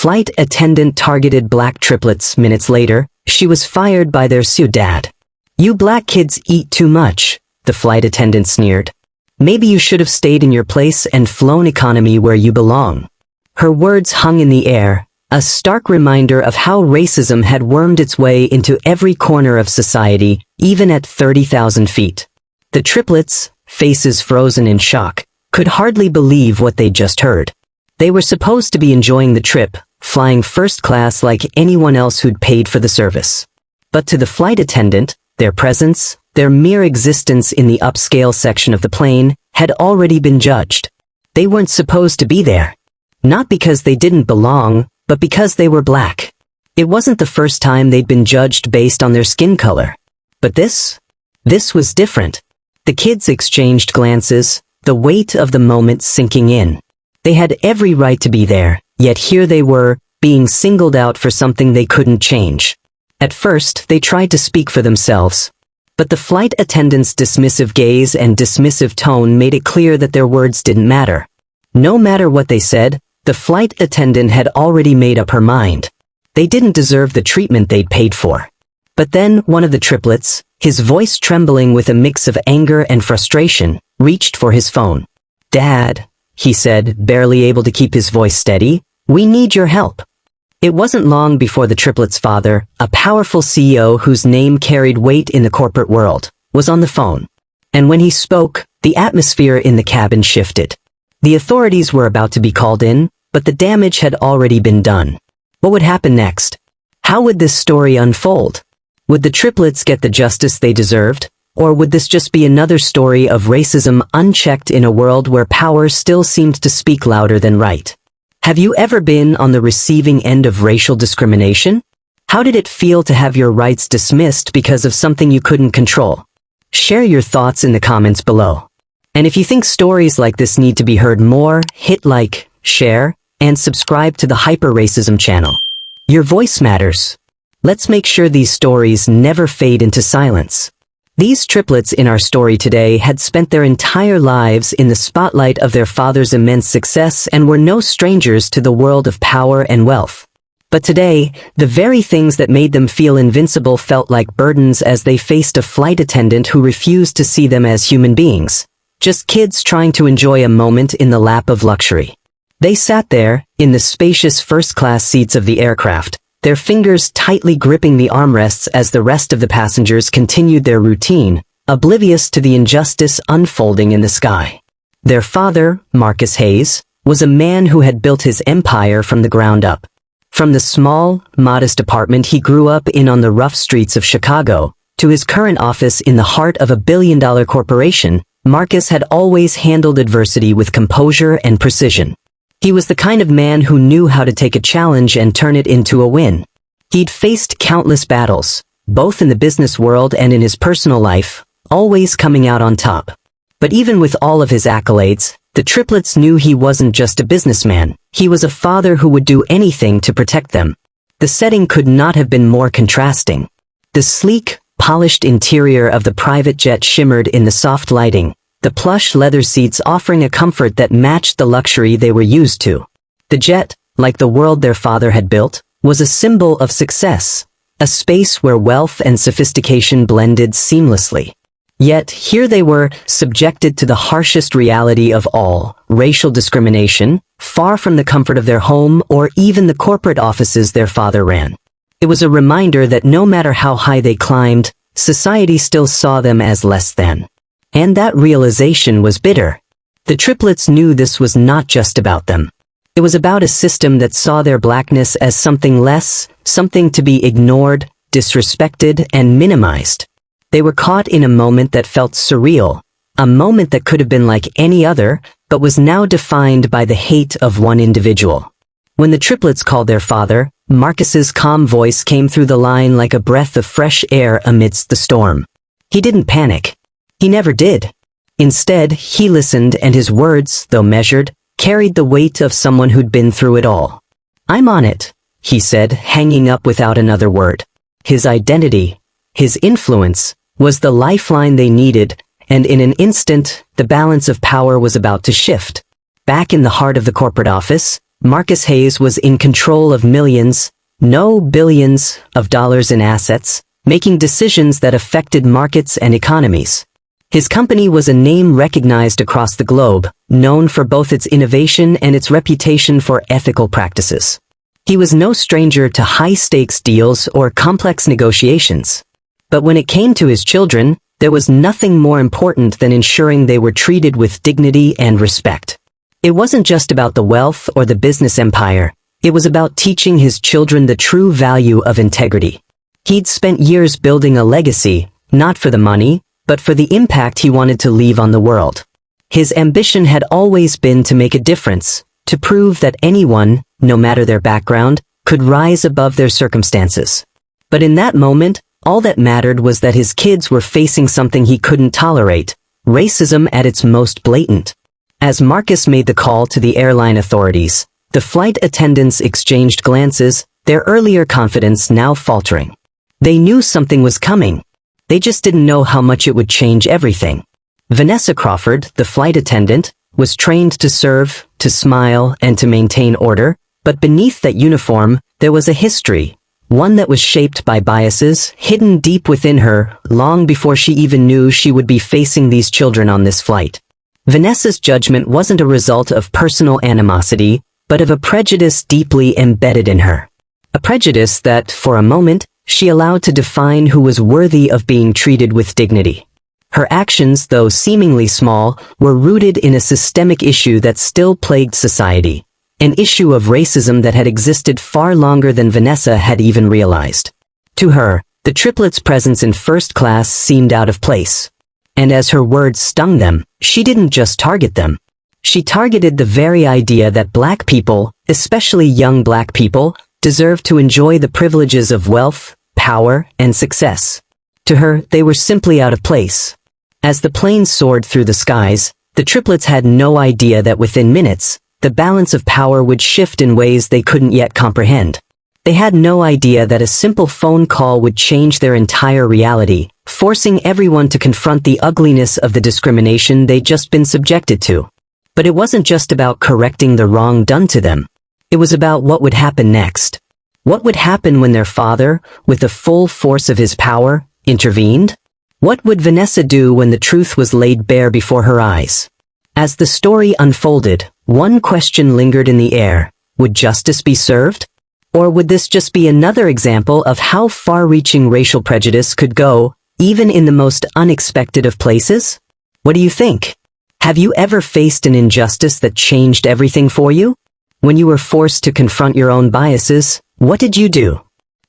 flight attendant targeted black triplets. Minutes later, she was fired by their dad. "You black kids eat too much," the flight attendant sneered. "Maybe you should have stayed in your place and flown economy where you belong." Her words hung in the air, a stark reminder of how racism had wormed its way into every corner of society, even at 30,000 feet. The triplets, faces frozen in shock, could hardly believe what they'd just heard. They were supposed to be enjoying the trip, flying first class like anyone else who'd paid for the service. But to the flight attendant, their presence, their mere existence in the upscale section of the plane, had already been judged. They weren't supposed to be there. Not because they didn't belong, but because they were black. It wasn't the first time they'd been judged based on their skin color. But this was different. The kids exchanged glances, the weight of the moment sinking in. They had every right to be there, yet here they were, being singled out for something they couldn't change. At first, they tried to speak for themselves. But the flight attendant's dismissive gaze and dismissive tone made it clear that their words didn't matter. No matter what they said, the flight attendant had already made up her mind. They didn't deserve the treatment they'd paid for. But then one of the triplets, his voice trembling with a mix of anger and frustration, reached for his phone. "Dad," he said, barely able to keep his voice steady, "we need your help." It wasn't long before the triplets' father, a powerful CEO whose name carried weight in the corporate world, was on the phone. And when he spoke, the atmosphere in the cabin shifted. The authorities were about to be called in, but the damage had already been done. What would happen next? How would this story unfold? Would the triplets get the justice they deserved? Or would this just be another story of racism unchecked in a world where power still seemed to speak louder than right? Have you ever been on the receiving end of racial discrimination? How did it feel to have your rights dismissed because of something you couldn't control? Share your thoughts in the comments below. And if you think stories like this need to be heard more, hit like, share, and subscribe to the Hyper Racism channel. Your voice matters. Let's make sure these stories never fade into silence. These triplets in our story today had spent their entire lives in the spotlight of their father's immense success and were no strangers to the world of power and wealth. But today, the very things that made them feel invincible felt like burdens as they faced a flight attendant who refused to see them as human beings, just kids trying to enjoy a moment in the lap of luxury. They sat there, in the spacious first-class seats of the aircraft, their fingers tightly gripping the armrests as the rest of the passengers continued their routine, oblivious to the injustice unfolding in the sky. Their father, Marcus Hayes, was a man who had built his empire from the ground up. From the small, modest apartment he grew up in on the rough streets of Chicago, to his current office in the heart of a billion-dollar corporation, Marcus had always handled adversity with composure and precision. He was the kind of man who knew how to take a challenge and turn it into a win. He'd faced countless battles, both in the business world and in his personal life, always coming out on top. But even with all of his accolades, the triplets knew he wasn't just a businessman, he was a father who would do anything to protect them. The setting could not have been more contrasting. The sleek, polished interior of the private jet shimmered in the soft lighting, the plush leather seats offering a comfort that matched the luxury they were used to. The jet, like the world their father had built, was a symbol of success, a space where wealth and sophistication blended seamlessly. Yet, here they were, subjected to the harshest reality of all, racial discrimination, far from the comfort of their home or even the corporate offices their father ran. It was a reminder that no matter how high they climbed, society still saw them as less than. And that realization was bitter. The triplets knew this was not just about them. It was about a system that saw their blackness as something less, something to be ignored, disrespected, and minimized. They were caught in a moment that felt surreal, a moment that could have been like any other, but was now defined by the hate of one individual. When the triplets called their father, Marcus's calm voice came through the line like a breath of fresh air amidst the storm. He didn't panic. He never did. Instead, he listened, and his words, though measured, carried the weight of someone who'd been through it all. "I'm on it," he said, hanging up without another word. His identity, his influence, was the lifeline they needed, and in an instant, the balance of power was about to shift. Back in the heart of the corporate office, Marcus Hayes was in control of millions, no billions, of dollars in assets, making decisions that affected markets and economies. His company was a name recognized across the globe, known for both its innovation and its reputation for ethical practices. He was no stranger to high-stakes deals or complex negotiations. But when it came to his children, there was nothing more important than ensuring they were treated with dignity and respect. It wasn't just about the wealth or the business empire, it was about teaching his children the true value of integrity. He'd spent years building a legacy, not for the money, but for the impact he wanted to leave on the world. His ambition had always been to make a difference, to prove that anyone, no matter their background, could rise above their circumstances. But in that moment, all that mattered was that his kids were facing something he couldn't tolerate, racism at its most blatant. As Marcus made the call to the airline authorities, the flight attendants exchanged glances, their earlier confidence now faltering. They knew something was coming. They just didn't know how much it would change everything. Vanessa Crawford, the flight attendant, was trained to serve, to smile, and to maintain order, but beneath that uniform, there was a history, one that was shaped by biases, hidden deep within her, long before she even knew she would be facing these children on this flight. Vanessa's judgment wasn't a result of personal animosity, but of a prejudice deeply embedded in her. A prejudice that, for a moment, she allowed to define who was worthy of being treated with dignity. Her actions, though seemingly small, were rooted in a systemic issue that still plagued society, an issue of racism that had existed far longer than Vanessa had even realized. To her, the triplets' presence in first class seemed out of place. And as her words stung them, she didn't just target them. She targeted the very idea that black people, especially young black people, deserved to enjoy the privileges of wealth, power, and success. To her, they were simply out of place. As the plane soared through the skies, the triplets had no idea that within minutes, the balance of power would shift in ways they couldn't yet comprehend. They had no idea that a simple phone call would change their entire reality, forcing everyone to confront the ugliness of the discrimination they'd just been subjected to. But it wasn't just about correcting the wrong done to them. It was about what would happen next. What would happen when their father, with the full force of his power, intervened? What would Vanessa do when the truth was laid bare before her eyes? As the story unfolded, one question lingered in the air. Would justice be served? Or would this just be another example of how far-reaching racial prejudice could go, even in the most unexpected of places? What do you think? Have you ever faced an injustice that changed everything for you? When you were forced to confront your own biases, what did you do?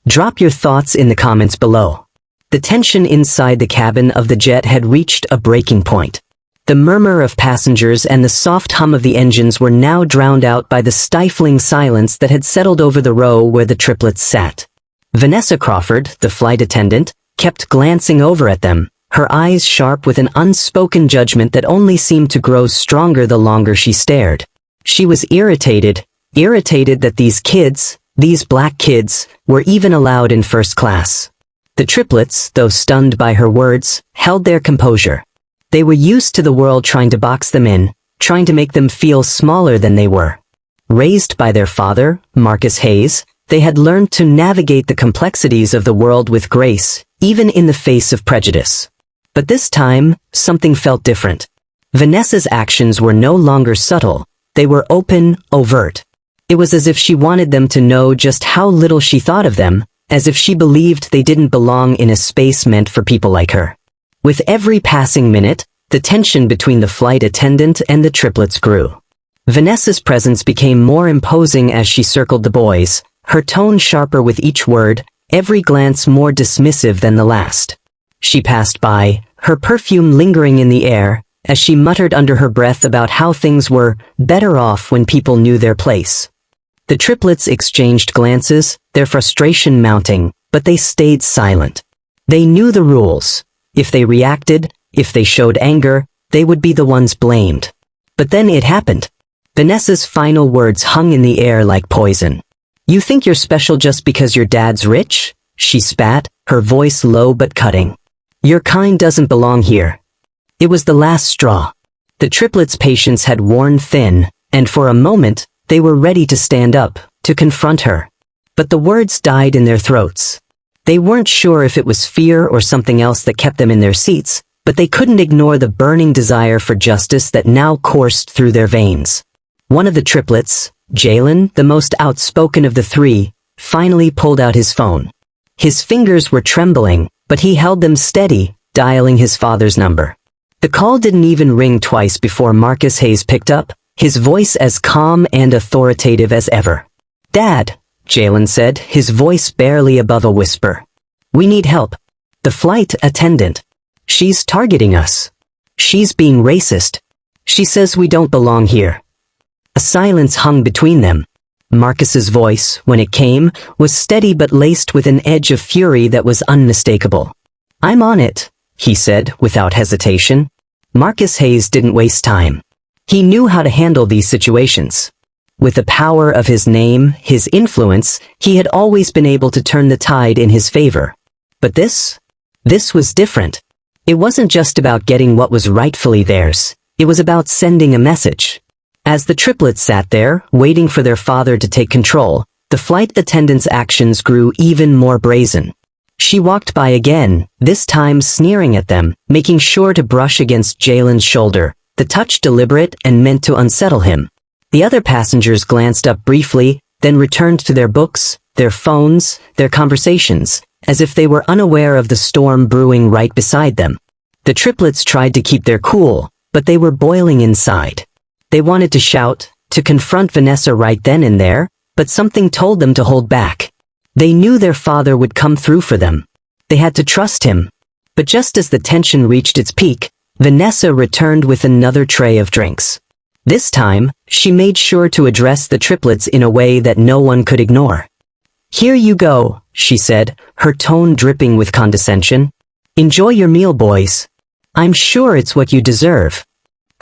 Drop your thoughts in the comments below. The tension inside the cabin of the jet had reached a breaking point. The murmur of passengers and the soft hum of the engines were now drowned out by the stifling silence that had settled over the row where the triplets sat. Vanessa Crawford, the flight attendant, kept glancing over at them, her eyes sharp with an unspoken judgment that only seemed to grow stronger the longer she stared. She was irritated that these kids, these black kids, were even allowed in first class. The triplets, though stunned by her words, held their composure. They were used to the world trying to box them in, trying to make them feel smaller than they were. Raised by their father, Marcus Hayes, they had learned to navigate the complexities of the world with grace, even in the face of prejudice. But this time, something felt different. Vanessa's actions were no longer subtle, they were open, overt. It was as if she wanted them to know just how little she thought of them, as if she believed they didn't belong in a space meant for people like her. With every passing minute, the tension between the flight attendant and the triplets grew. Vanessa's presence became more imposing as she circled the boys, her tone sharper with each word, every glance more dismissive than the last. She passed by, her perfume lingering in the air, as she muttered under her breath about how things were better off when people knew their place. The triplets exchanged glances, their frustration mounting, but they stayed silent. They knew the rules. If they reacted, if they showed anger, they would be the ones blamed. But then it happened. Vanessa's final words hung in the air like poison. "You think you're special just because your dad's rich?" She spat, her voice low but cutting. "Your kind doesn't belong here." It was the last straw. The triplets' patience had worn thin, and for a moment, They were ready to stand up, to confront her. But the words died in their throats. They weren't sure if it was fear or something else that kept them in their seats, but they couldn't ignore the burning desire for justice that now coursed through their veins. One of the triplets, Jalen, the most outspoken of the three, finally pulled out his phone. His fingers were trembling, but he held them steady, dialing his father's number. The call didn't even ring twice before Marcus Hayes picked up, his voice as calm and authoritative as ever. "Dad," Jalen said, his voice barely above a whisper. "We need help. The flight attendant. She's targeting us. She's being racist. She says we don't belong here." A silence hung between them. Marcus's voice, when it came, was steady but laced with an edge of fury that was unmistakable. "I'm on it," he said without hesitation. Marcus Hayes didn't waste time. He knew how to handle these situations. With the power of his name, his influence, he had always been able to turn the tide in his favor. But this was different. It wasn't just about getting what was rightfully theirs. It was about sending a message. As the triplets sat there, waiting for their father to take control, the flight attendant's actions grew even more brazen. She walked by again, this time sneering at them, making sure to brush against Jalen's shoulder, the touch deliberate and meant to unsettle him. The other passengers glanced up briefly, then returned to their books, their phones, their conversations, as if they were unaware of the storm brewing right beside them. The triplets tried to keep their cool, but they were boiling inside. They wanted to shout, to confront Vanessa right then and there, but something told them to hold back. They knew their father would come through for them. They had to trust him. But just as the tension reached its peak, Vanessa returned with another tray of drinks. This time, she made sure to address the triplets in a way that no one could ignore. "Here you go," she said, her tone dripping with condescension. "Enjoy your meal, boys. I'm sure it's what you deserve."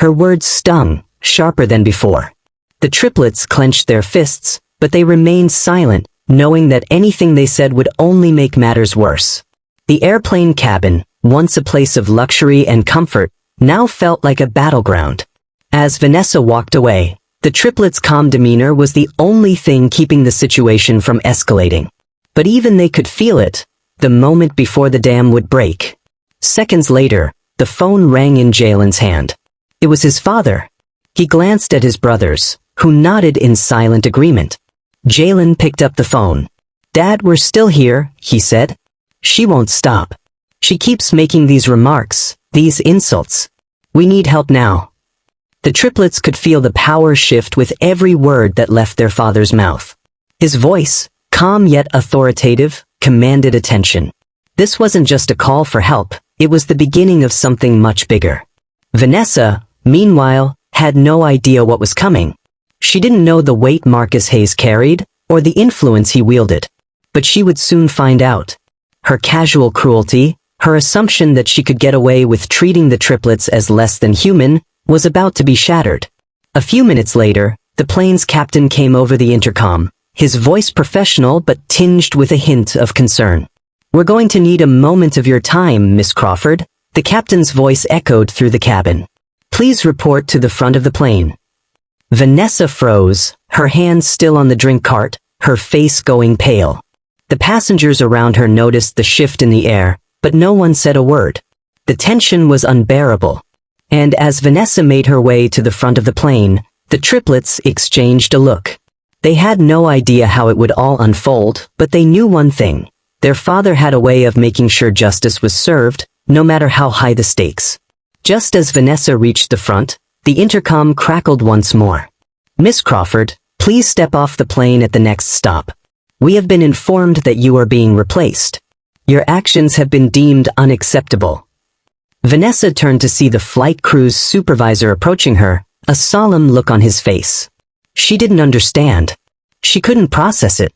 Her words stung, sharper than before. The triplets clenched their fists, but they remained silent, knowing that anything they said would only make matters worse. The airplane cabin, once a place of luxury and comfort, now felt like a battleground. As Vanessa walked away, the triplets' calm demeanor was the only thing keeping the situation from escalating. But even they could feel it, the moment before the dam would break. Seconds later, the phone rang in Jalen's hand. It was his father. He glanced at his brothers, who nodded in silent agreement. Jalen picked up the phone. "Dad, we're still here," he said. "She won't stop. She keeps making these remarks, these insults. We need help now." The triplets could feel the power shift with every word that left their father's mouth. His voice, calm yet authoritative, commanded attention. This wasn't just a call for help, it was the beginning of something much bigger. Vanessa, meanwhile, had no idea what was coming. She didn't know the weight Marcus Hayes carried, or the influence he wielded. But she would soon find out. Her casual cruelty, her assumption that she could get away with treating the triplets as less than human, was about to be shattered. A few minutes later, the plane's captain came over the intercom, his voice professional but tinged with a hint of concern. "We're going to need a moment of your time, Miss Crawford," the captain's voice echoed through the cabin. "Please report to the front of the plane." Vanessa froze, her hands still on the drink cart, her face going pale. The passengers around her noticed the shift in the air, but no one said a word. The tension was unbearable. And as Vanessa made her way to the front of the plane, the triplets exchanged a look. They had no idea how it would all unfold, but they knew one thing. Their father had a way of making sure justice was served, no matter how high the stakes. Just as Vanessa reached the front, the intercom crackled once more. "Miss Crawford, please step off the plane at the next stop. We have been informed that you are being replaced. Your actions have been deemed unacceptable." Vanessa turned to see the flight crew's supervisor approaching her, a solemn look on his face. She didn't understand. She couldn't process it.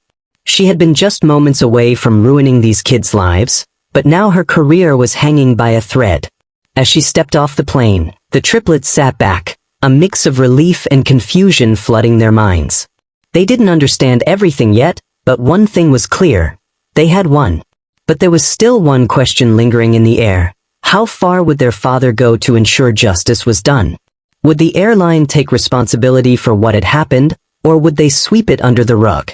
She had been just moments away from ruining these kids' lives, but now her career was hanging by a thread. As she stepped off the plane, the triplets sat back, a mix of relief and confusion flooding their minds. They didn't understand everything yet, but one thing was clear. They had won. But there was still one question lingering in the air. How far would their father go to ensure justice was done? Would the airline take responsibility for what had happened, or would they sweep it under the rug?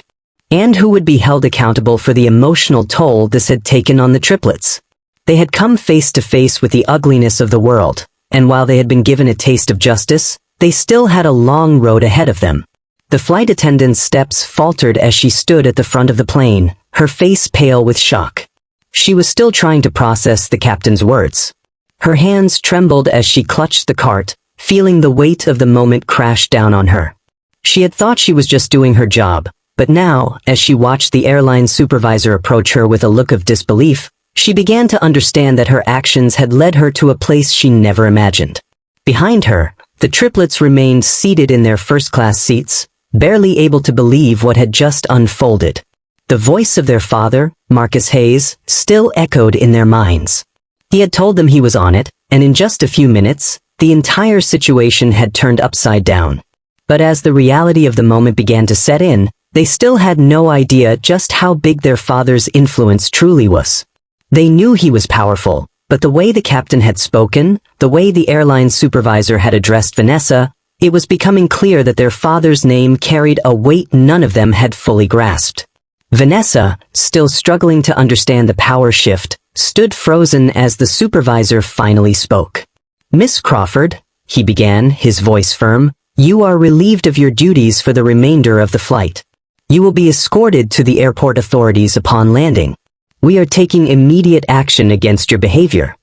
And who would be held accountable for the emotional toll this had taken on the triplets? They had come face to face with the ugliness of the world, and while they had been given a taste of justice, they still had a long road ahead of them. The flight attendant's steps faltered as she stood at the front of the plane, her face pale with shock. She was still trying to process the captain's words. Her hands trembled as she clutched the cart, feeling the weight of the moment crash down on her. She had thought she was just doing her job, but now, as she watched the airline supervisor approach her with a look of disbelief, she began to understand that her actions had led her to a place she never imagined. Behind her, the triplets remained seated in their first-class seats, barely able to believe what had just unfolded. The voice of their father, Marcus Hayes, still echoed in their minds. He had told them he was on it, and in just a few minutes, the entire situation had turned upside down. But as the reality of the moment began to set in, they still had no idea just how big their father's influence truly was. They knew he was powerful, but the way the captain had spoken, the way the airline supervisor had addressed Vanessa, it was becoming clear that their father's name carried a weight none of them had fully grasped. Vanessa, still struggling to understand the power shift, stood frozen as the supervisor finally spoke. "Miss Crawford," he began, his voice firm, "you are relieved of your duties for the remainder of the flight. You will be escorted to the airport authorities upon landing. We are taking immediate action against your behavior."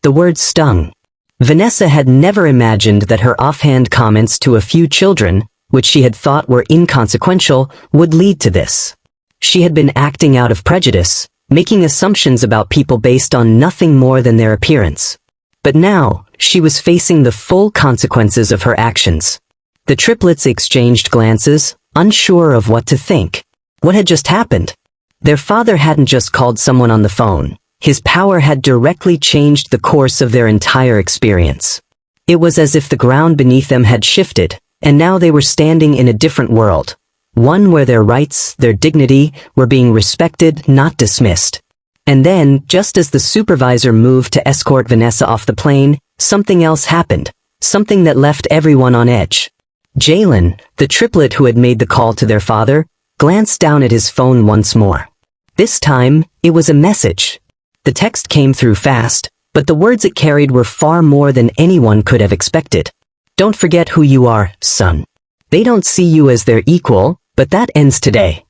The words stung. Vanessa had never imagined that her offhand comments to a few children, which she had thought were inconsequential, would lead to this. She had been acting out of prejudice, making assumptions about people based on nothing more than their appearance. But now, she was facing the full consequences of her actions. The triplets exchanged glances, unsure of what to think. What had just happened? Their father hadn't just called someone on the phone. His power had directly changed the course of their entire experience. It was as if the ground beneath them had shifted, and now they were standing in a different world. One where their rights, their dignity, were being respected, not dismissed. And then, just as the supervisor moved to escort Vanessa off the plane, something else happened. Something that left everyone on edge. Jalen, the triplet who had made the call to their father, glanced down at his phone once more. This time, it was a message. The text came through fast, but the words it carried were far more than anyone could have expected. "Don't forget who you are, son. They don't see you as their equal, but that ends today."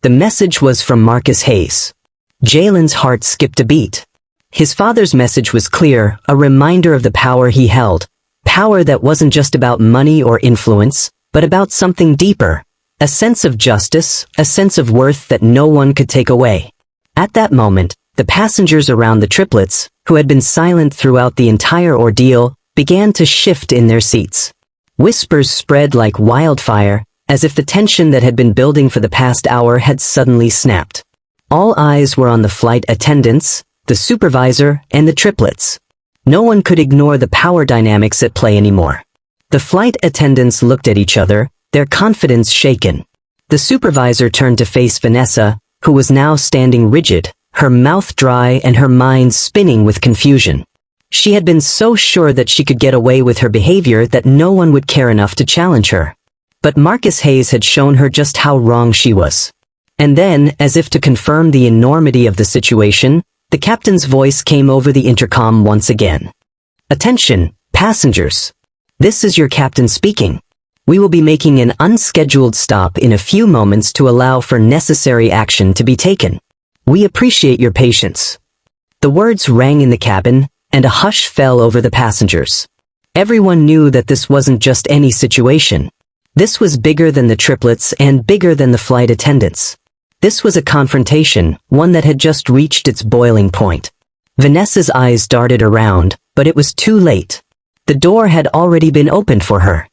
The message was from Marcus Hayes. Jalen's heart skipped a beat. His father's message was clear, a reminder of the power he held. Power that wasn't just about money or influence, but about something deeper. A sense of justice, a sense of worth that no one could take away. At that moment, the passengers around the triplets, who had been silent throughout the entire ordeal, began to shift in their seats. Whispers spread like wildfire, as if the tension that had been building for the past hour had suddenly snapped. All eyes were on the flight attendants, the supervisor, and the triplets. No one could ignore the power dynamics at play anymore. The flight attendants looked at each other, their confidence shaken. The supervisor turned to face Vanessa, who was now standing rigid, her mouth dry and her mind spinning with confusion. She had been so sure that she could get away with her behavior that no one would care enough to challenge her. But Marcus Hayes had shown her just how wrong she was. And then, as if to confirm the enormity of the situation, the captain's voice came over the intercom once again. "Attention, passengers. This is your captain speaking. We will be making an unscheduled stop in a few moments to allow for necessary action to be taken. We appreciate your patience." The words rang in the cabin, and a hush fell over the passengers. Everyone knew that this wasn't just any situation. This was bigger than the triplets and bigger than the flight attendants. This was a confrontation, one that had just reached its boiling point. Vanessa's eyes darted around, but it was too late. The door had already been opened for her.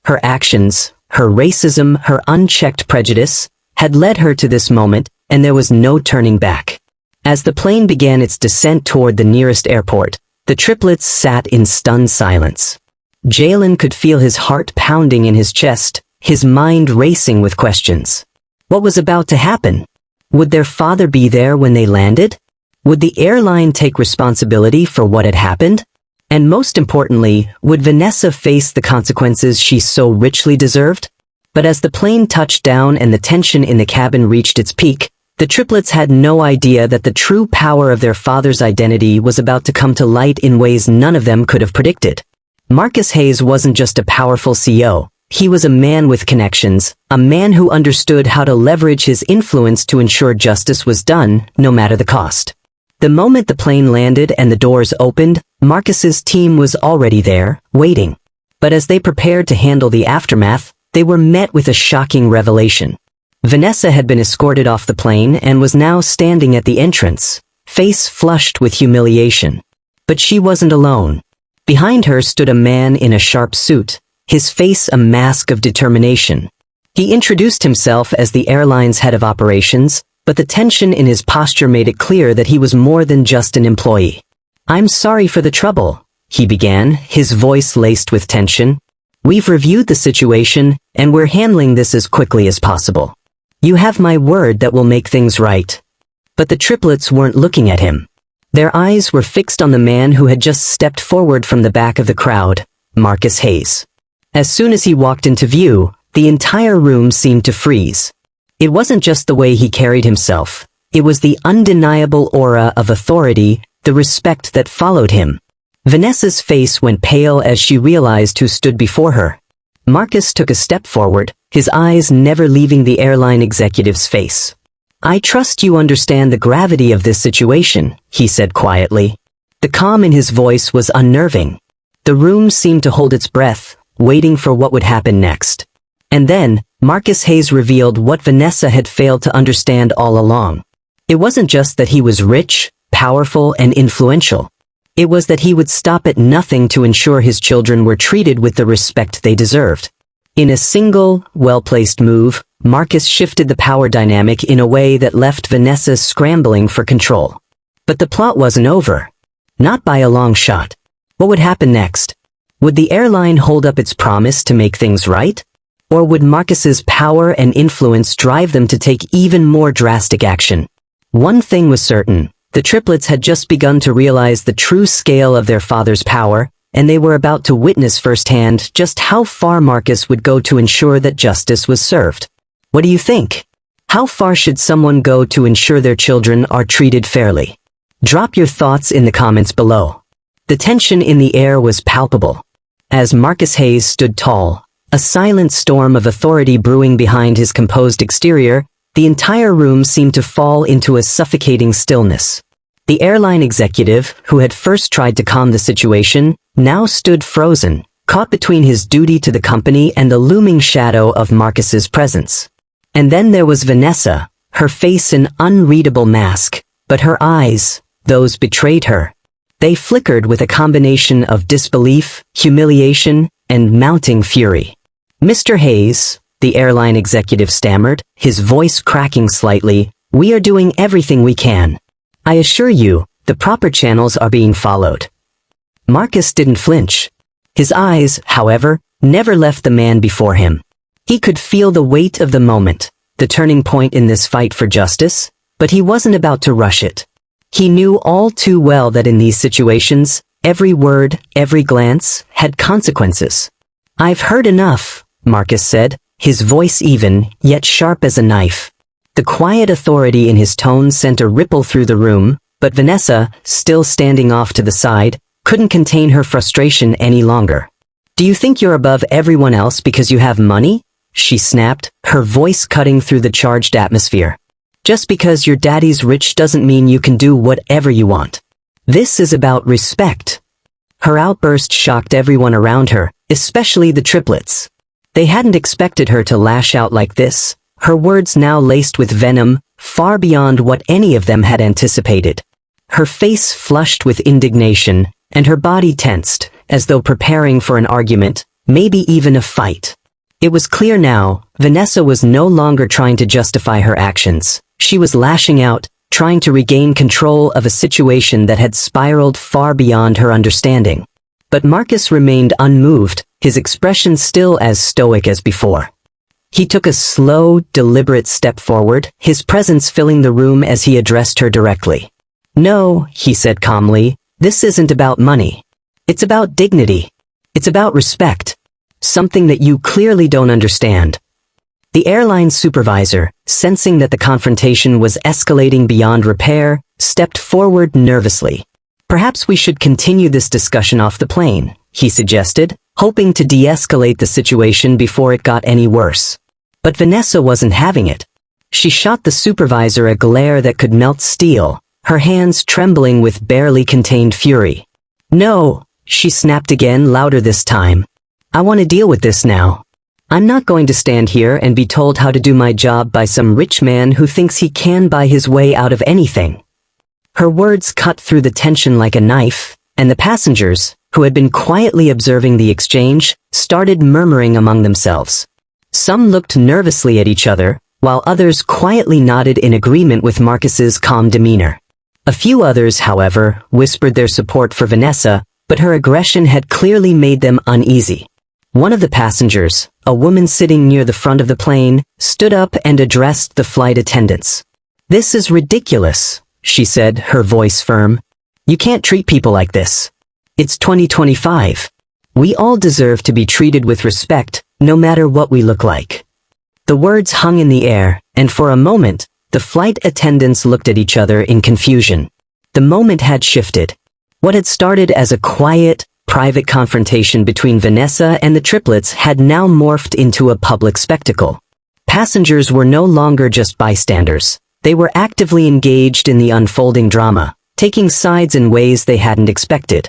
Her actions, her racism, her unchecked prejudice, had led her to this moment, and there was no turning back. As the plane began its descent toward the nearest airport, the triplets sat in stunned silence. Jalen could feel his heart pounding in his chest, his mind racing with questions. What was about to happen? Would their father be there when they landed? Would the airline take responsibility for what had happened? And most importantly, would Vanessa face the consequences she so richly deserved? But as the plane touched down and the tension in the cabin reached its peak, the triplets had no idea that the true power of their father's identity was about to come to light in ways none of them could have predicted. Marcus Hayes wasn't just a powerful CEO, he was a man with connections, a man who understood how to leverage his influence to ensure justice was done, no matter the cost. The moment the plane landed and the doors opened, Marcus's team was already there, waiting. But as they prepared to handle the aftermath, they were met with a shocking revelation. Vanessa had been escorted off the plane and was now standing at the entrance, face flushed with humiliation. But she wasn't alone. Behind her stood a man in a sharp suit, his face a mask of determination. He introduced himself as the airline's head of operations, but the tension in his posture made it clear that he was more than just an employee. "I'm sorry for the trouble," he began, his voice laced with tension. "We've reviewed the situation, and we're handling this as quickly as possible. You have my word that we'll make things right." But the triplets weren't looking at him. Their eyes were fixed on the man who had just stepped forward from the back of the crowd, Marcus Hayes. As soon as he walked into view, the entire room seemed to freeze. It wasn't just the way he carried himself. It was the undeniable aura of authority, the respect that followed him. Vanessa's face went pale as she realized who stood before her. Marcus took a step forward, his eyes never leaving the airline executive's face. "I trust you understand the gravity of this situation," he said quietly. The calm in his voice was unnerving. The room seemed to hold its breath, waiting for what would happen next. And then, Marcus Hayes revealed what Vanessa had failed to understand all along. It wasn't just that he was rich, powerful, and influential. It was that he would stop at nothing to ensure his children were treated with the respect they deserved. In a single, well-placed move, Marcus shifted the power dynamic in a way that left Vanessa scrambling for control. But the plot wasn't over. Not by a long shot. What would happen next? Would the airline hold up its promise to make things right? Or would Marcus's power and influence drive them to take even more drastic action? One thing was certain. The triplets had just begun to realize the true scale of their father's power, and they were about to witness firsthand just how far Marcus would go to ensure that justice was served. What do you think? How far should someone go to ensure their children are treated fairly? Drop your thoughts in the comments below. The tension in the air was palpable. As Marcus Hayes stood tall, a silent storm of authority brewing behind his composed exterior, the entire room seemed to fall into a suffocating stillness. The airline executive, who had first tried to calm the situation, now stood frozen, caught between his duty to the company and the looming shadow of Marcus's presence. And then there was Vanessa, her face an unreadable mask, but her eyes, those betrayed her. They flickered with a combination of disbelief, humiliation, and mounting fury. "Mr. Hayes," the airline executive stammered, his voice cracking slightly, "we are doing everything we can. I assure you, the proper channels are being followed." Marcus didn't flinch. His eyes, however, never left the man before him. He could feel the weight of the moment, the turning point in this fight for justice, but he wasn't about to rush it. He knew all too well that in these situations, every word, every glance, had consequences. "I've heard enough," Marcus said, his voice even, yet sharp as a knife. The quiet authority in his tone sent a ripple through the room, but Vanessa, still standing off to the side, couldn't contain her frustration any longer. "Do you think you're above everyone else because you have money?" she snapped, her voice cutting through the charged atmosphere. "Just because your daddy's rich doesn't mean you can do whatever you want. This is about respect." Her outburst shocked everyone around her, especially the triplets. They hadn't expected her to lash out like this, her words now laced with venom, far beyond what any of them had anticipated. Her face flushed with indignation, and her body tensed, as though preparing for an argument, maybe even a fight. It was clear now, Vanessa was no longer trying to justify her actions. She was lashing out, trying to regain control of a situation that had spiraled far beyond her understanding. But Marcus remained unmoved, his expression still as stoic as before. He took a slow, deliberate step forward, his presence filling the room as he addressed her directly. "No," he said calmly, "this isn't about money. It's about dignity. It's about respect. Something that you clearly don't understand. The airline supervisor, sensing that the confrontation was escalating beyond repair, stepped forward nervously. "Perhaps we should continue this discussion off the plane," he suggested, hoping to de-escalate the situation before it got any worse. But Vanessa wasn't having it. She shot the supervisor a glare that could melt steel, her hands trembling with barely contained fury. "No," she snapped again, louder this time. "I want to deal with this now. I'm not going to stand here and be told how to do my job by some rich man who thinks he can buy his way out of anything." Her words cut through the tension like a knife, and the passengers, who had been quietly observing the exchange, started murmuring among themselves. Some looked nervously at each other, while others quietly nodded in agreement with Marcus's calm demeanor. A few others, however, whispered their support for Vanessa, but her aggression had clearly made them uneasy. One of the passengers, a woman sitting near the front of the plane, stood up and addressed the flight attendants. "This is ridiculous," she said, her voice firm. "You can't treat people like this. It's 2025. We all deserve to be treated with respect, no matter what we look like." The words hung in the air, and for a moment, the flight attendants looked at each other in confusion. The moment had shifted. What had started as a quiet, private confrontation between Vanessa and the triplets had now morphed into a public spectacle. Passengers were no longer just bystanders. They were actively engaged in the unfolding drama, taking sides in ways they hadn't expected.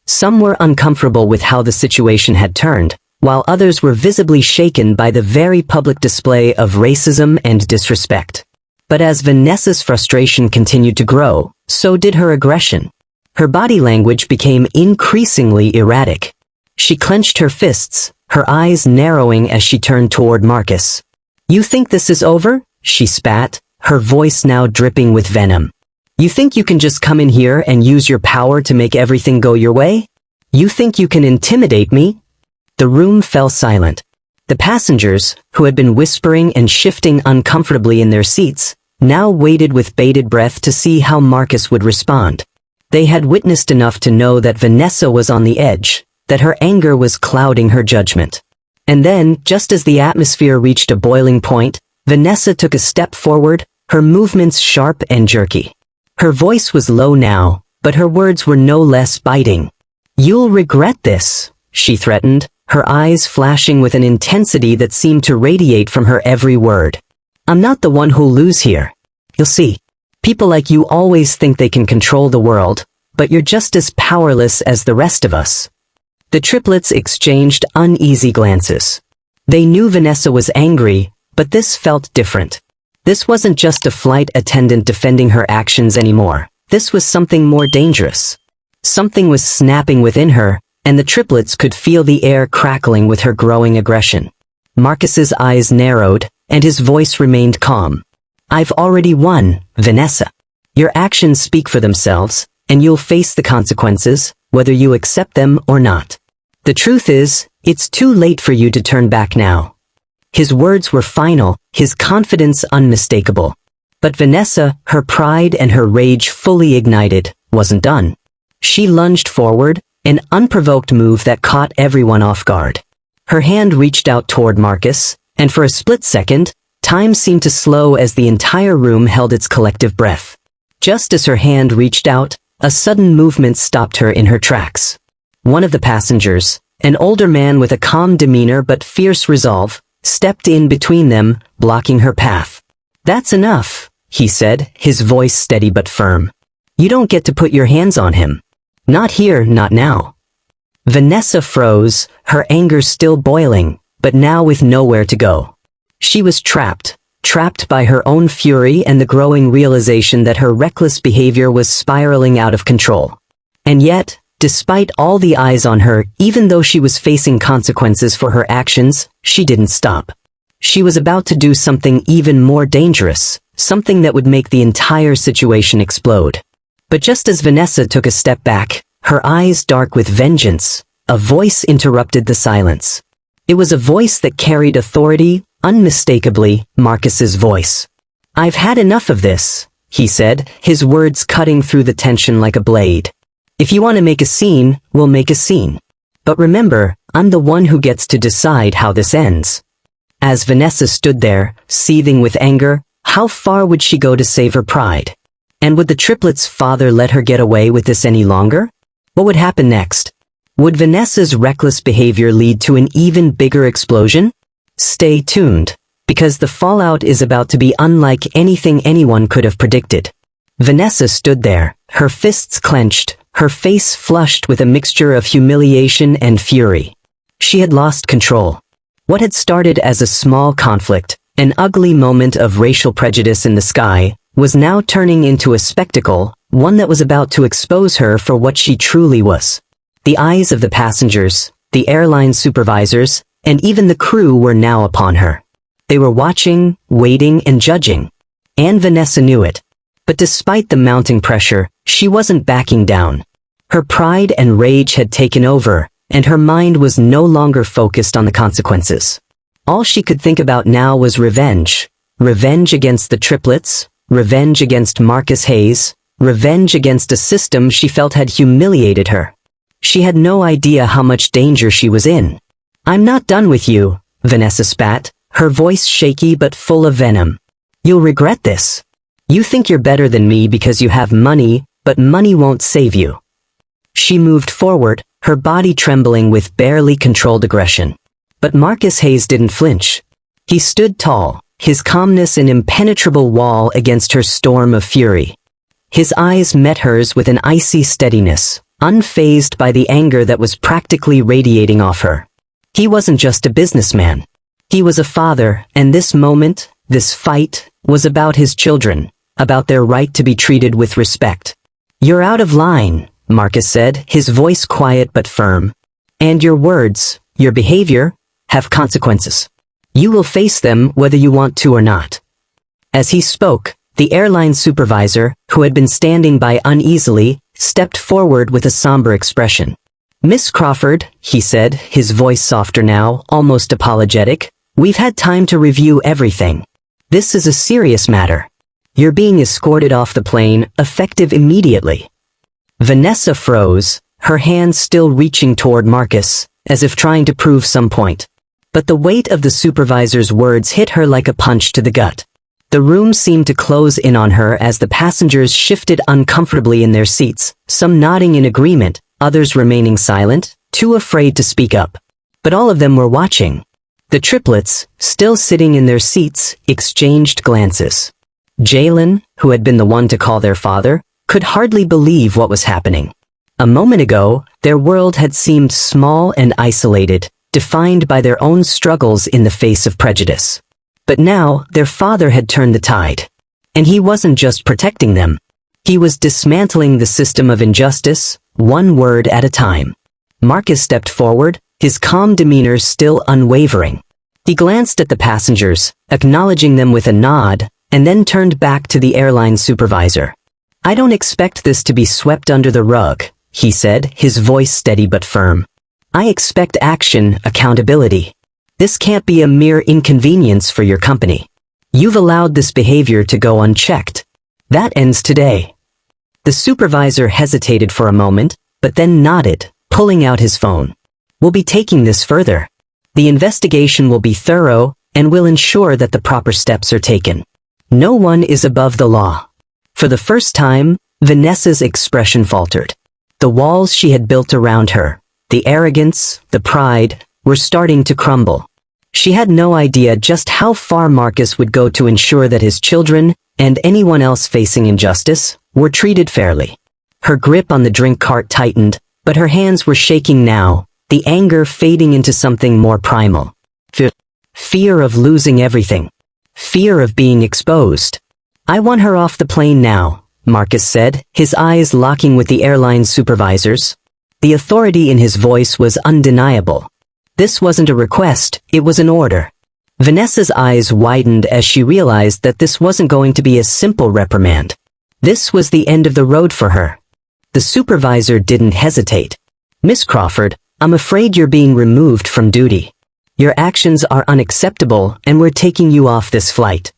Some were uncomfortable with how the situation had turned, while others were visibly shaken by the very public display of racism and disrespect. But as Vanessa's frustration continued to grow, so did her aggression. Her body language became increasingly erratic. She clenched her fists, her eyes narrowing as she turned toward Marcus. "You think this is over?" she spat, her voice now dripping with venom. "You think you can just come in here and use your power to make everything go your way? You think you can intimidate me?" The room fell silent. The passengers, who had been whispering and shifting uncomfortably in their seats, now waited with bated breath to see how Marcus would respond. They had witnessed enough to know that Vanessa was on the edge, that her anger was clouding her judgment. And then, just as the atmosphere reached a boiling point, Vanessa took a step forward, her movements sharp and jerky. Her voice was low now, but her words were no less biting. "You'll regret this," she threatened, her eyes flashing with an intensity that seemed to radiate from her every word. "I'm not the one who'll lose here. You'll see. People like you always think they can control the world, but you're just as powerless as the rest of us." The triplets exchanged uneasy glances. They knew Vanessa was angry, but this felt different. This wasn't just a flight attendant defending her actions anymore. This was something more dangerous. Something was snapping within her, and the triplets could feel the air crackling with her growing aggression. Marcus's eyes narrowed, and his voice remained calm. "I've already won, Vanessa. Your actions speak for themselves, and you'll face the consequences, whether you accept them or not. The truth is, it's too late for you to turn back now." His words were final, his confidence unmistakable. But Vanessa, her pride and her rage fully ignited, wasn't done. She lunged forward, an unprovoked move that caught everyone off guard. Her hand reached out toward Marcus, and for a split second, time seemed to slow as the entire room held its collective breath. Just as her hand reached out, a sudden movement stopped her in her tracks. One of the passengers, an older man with a calm demeanor but fierce resolve, stepped in between them, blocking her path. "That's enough," he said, his voice steady but firm. "You don't get to put your hands on him. Not here, not now." Vanessa froze, her anger still boiling, but now with nowhere to go. She was trapped by her own fury and the growing realization that her reckless behavior was spiraling out of control. And yet, despite all the eyes on her, even though she was facing consequences for her actions, she didn't stop. She was about to do something even more dangerous, something that would make the entire situation explode. But just as Vanessa took a step back, her eyes dark with vengeance, a voice interrupted the silence. It was a voice that carried authority, unmistakably Marcus's voice. "I've had enough of this," he said, his words cutting through the tension like a blade. "If you want to make a scene, we'll make a scene. But remember, I'm the one who gets to decide how this ends." As Vanessa stood there, seething with anger, how far would she go to save her pride? And would the triplets' father let her get away with this any longer? What would happen next? Would Vanessa's reckless behavior lead to an even bigger explosion? Stay tuned, because the fallout is about to be unlike anything anyone could have predicted. Vanessa stood there, her fists clenched, her face flushed with a mixture of humiliation and fury. She had lost control. What had started as a small conflict, an ugly moment of racial prejudice in the sky, was now turning into a spectacle, one that was about to expose her for what she truly was. The eyes of the passengers, the airline supervisors, and even the crew were now upon her. They were watching, waiting, and judging. And Vanessa knew it. But despite the mounting pressure, she wasn't backing down. Her pride and rage had taken over, and her mind was no longer focused on the consequences. All she could think about now was revenge. Revenge against the triplets, revenge against Marcus Hayes, revenge against a system she felt had humiliated her. She had no idea how much danger she was in. "I'm not done with you," Vanessa spat, her voice shaky but full of venom. "You'll regret this. You think you're better than me because you have money, but money won't save you." She moved forward, her body trembling with barely controlled aggression. But Marcus Hayes didn't flinch. He stood tall, his calmness an impenetrable wall against her storm of fury. His eyes met hers with an icy steadiness, unfazed by the anger that was practically radiating off her. He wasn't just a businessman. He was a father, and this moment, this fight, was about his children, about their right to be treated with respect. "You're out of line," Marcus said, his voice quiet but firm. "And your words, your behavior, have consequences. You will face them whether you want to or not." As he spoke, the airline supervisor, who had been standing by uneasily, stepped forward with a somber expression. "Miss Crawford," he said, his voice softer now, almost apologetic, "we've had time to review everything. This is a serious matter. You're being escorted off the plane, effective immediately." Vanessa froze, her hands still reaching toward Marcus, as if trying to prove some point. But the weight of the supervisor's words hit her like a punch to the gut. The room seemed to close in on her as the passengers shifted uncomfortably in their seats, some nodding in agreement, others remaining silent, too afraid to speak up. But all of them were watching. The triplets, still sitting in their seats, exchanged glances. Jalen, who had been the one to call their father, could hardly believe what was happening. A moment ago, their world had seemed small and isolated, defined by their own struggles in the face of prejudice. But now, their father had turned the tide. And he wasn't just protecting them. He was dismantling the system of injustice, one word at a time. Marcus stepped forward, his calm demeanor still unwavering. He glanced at the passengers, acknowledging them with a nod, and then turned back to the airline supervisor. "I don't expect this to be swept under the rug," he said, his voice steady but firm. "I expect action, accountability. This can't be a mere inconvenience for your company. You've allowed this behavior to go unchecked. That ends today." The supervisor hesitated for a moment, but then nodded, pulling out his phone. "We'll be taking this further. The investigation will be thorough, and will ensure that the proper steps are taken. No one is above the law." For the first time, Vanessa's expression faltered. The walls she had built around her, the arrogance, the pride, were starting to crumble. She had no idea just how far Marcus would go to ensure that his children, and anyone else facing injustice, were treated fairly. Her grip on the drink cart tightened, but her hands were shaking now, the anger fading into something more primal. Fear of losing everything. Fear of being exposed. "I want her off the plane now," Marcus said, his eyes locking with the airline supervisors. The authority in his voice was undeniable. This wasn't a request, it was an order. Vanessa's eyes widened as she realized that this wasn't going to be a simple reprimand. This was the end of the road for her. The supervisor didn't hesitate. "Miss Crawford, I'm afraid you're being removed from duty. Your actions are unacceptable and we're taking you off this flight."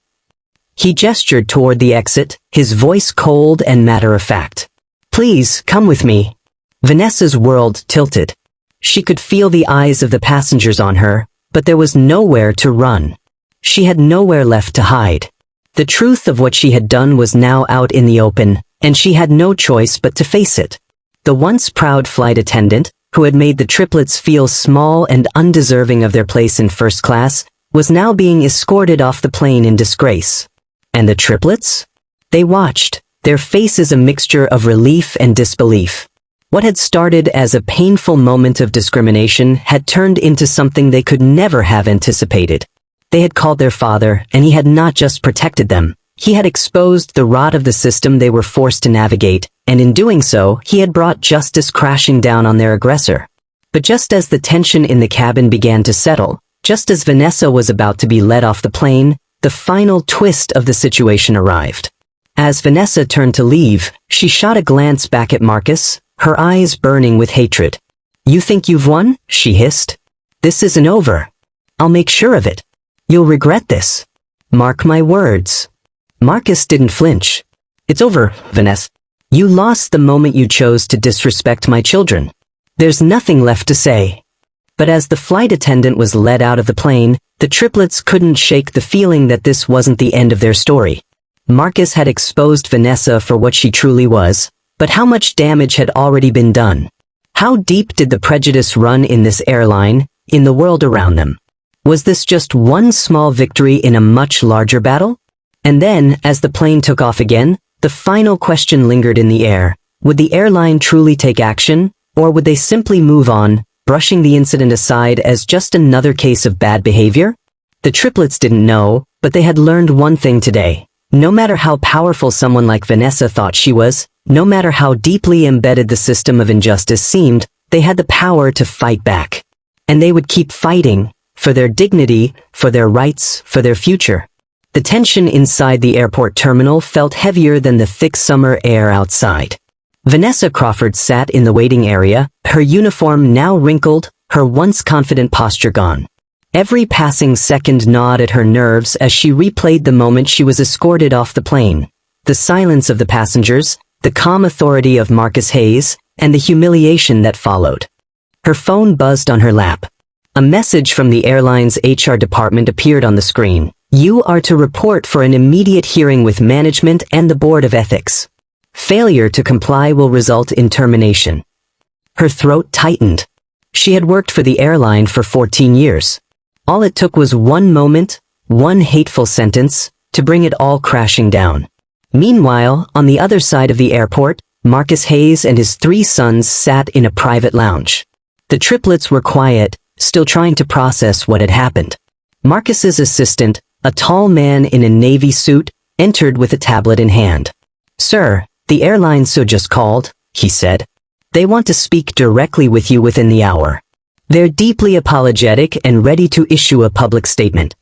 He gestured toward the exit, his voice cold and matter-of-fact. "Please, come with me." Vanessa's world tilted. She could feel the eyes of the passengers on her, But there was nowhere to run. She had nowhere left to hide. The truth of what she had done was now out in the open, and she had no choice but to face it. The once proud flight attendant, who had made the triplets feel small and undeserving of their place in first class, was now being escorted off the plane in disgrace. And the triplets? They watched, their faces a mixture of relief and disbelief. What had started as a painful moment of discrimination had turned into something they could never have anticipated. They had called their father, and he had not just protected them. He had exposed the rot of the system they were forced to navigate, and in doing so, he had brought justice crashing down on their aggressor. But just as the tension in the cabin began to settle, just as Vanessa was about to be let off the plane, the final twist of the situation arrived. As Vanessa turned to leave, she shot a glance back at Marcus, her eyes burning with hatred. "You think you've won?" she hissed. "This isn't over. I'll make sure of it. You'll regret this. Mark my words." Marcus didn't flinch. "It's over, Vanessa. You lost the moment you chose to disrespect my children. There's nothing left to say." But as the flight attendant was led out of the plane, the triplets couldn't shake the feeling that this wasn't the end of their story. Marcus had exposed Vanessa for what she truly was, but how much damage had already been done? How deep did the prejudice run in this airline, in the world around them? Was this just one small victory in a much larger battle? And then, as the plane took off again, the final question lingered in the air. Would the airline truly take action, or would they simply move on, brushing the incident aside as just another case of bad behavior? The triplets didn't know, but they had learned one thing today. No matter how powerful someone like Vanessa thought she was, no matter how deeply embedded the system of injustice seemed, they had the power to fight back. And they would keep fighting, for their dignity, for their rights, for their future. The tension inside the airport terminal felt heavier than the thick summer air outside. Vanessa Crawford sat in the waiting area, her uniform now wrinkled, her once confident posture gone. Every passing second gnawed at her nerves as she replayed the moment she was escorted off the plane. The silence of the passengers, the calm authority of Marcus Hayes, and the humiliation that followed. Her phone buzzed on her lap. A message from the airline's HR department appeared on the screen. "You are to report for an immediate hearing with management and the Board of Ethics. Failure to comply will result in termination." Her throat tightened. She had worked for the airline for 14 years. All it took was one moment, one hateful sentence, to bring it all crashing down. Meanwhile, on the other side of the airport, Marcus Hayes and his 3 sons sat in a private lounge. The triplets were quiet, still trying to process what had happened. Marcus's assistant, a tall man in a navy suit, entered with a tablet in hand. "Sir, the airline so just called," he said. "They want to speak directly with you within the hour. They're deeply apologetic and ready to issue a public statement."